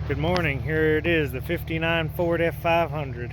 Good morning. Here it is, the 59 Ford F500.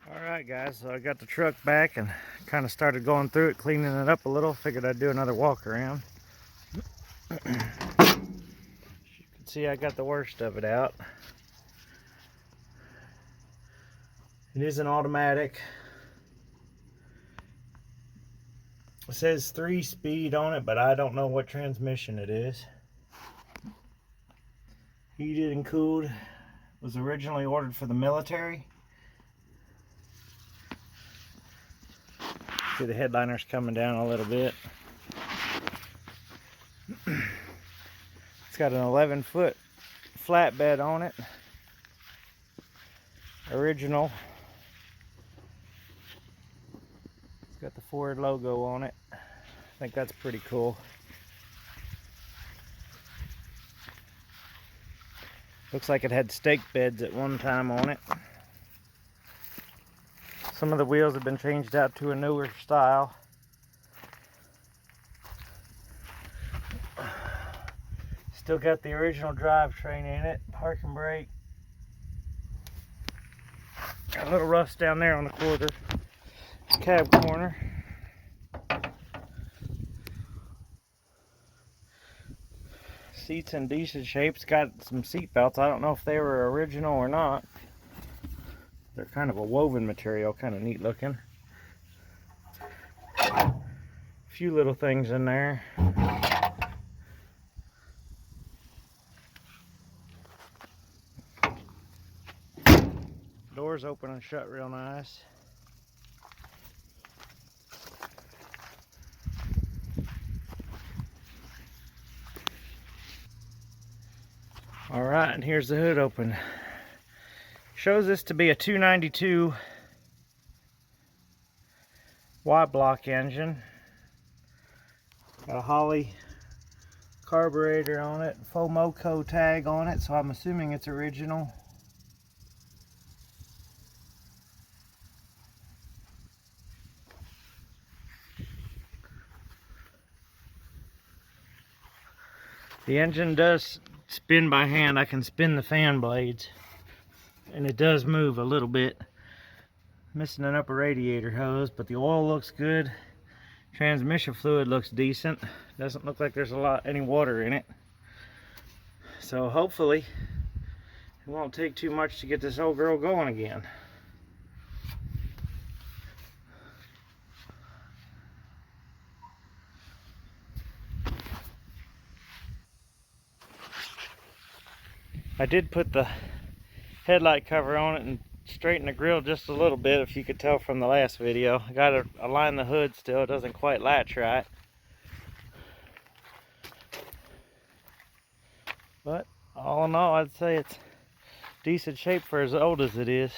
Alright guys, so I got the truck back and kind of started going through it, cleaning it up a little. Figured I'd do another walk around. As you can see, I got the worst of it out. It is an automatic. It says 3-speed on it, but I don't know what transmission it is. Heated and cooled. It was originally ordered for the military. See the headliner's coming down a little bit. It's got an 11-foot flatbed on it. Original. It's got the Ford logo on it. I think that's pretty cool. Looks like it had stake beds at one time on it. Some of the wheels have been changed out to a newer style. Still got the original drivetrain in it. Parking brake. Got a little rust down there on the quarter. Cab corner. Seats in decent shape. It's got some seat belts. I don't know if they were original or not. They're kind of a woven material, kind of neat looking. A few little things in there. Doors open and shut real nice. Alright, and here's the hood open. Shows this to be a 292 Y block engine. Got a Holley carburetor on it, FOMOCO tag on it, so I'm assuming it's original. The engine does spin by hand. I can spin the fan blades, and it does move a little bit. Missing an upper radiator hose, but the oil looks good. Transmission fluid looks decent. Doesn't look like there's any water in it. So hopefully it won't take too much to get this old girl going again. I did put the headlight cover on it and straighten the grill just a little bit, if you could tell from the last video. I gotta align the hood still. It doesn't quite latch right. But all in all, I'd say it's decent shape for as old as it is.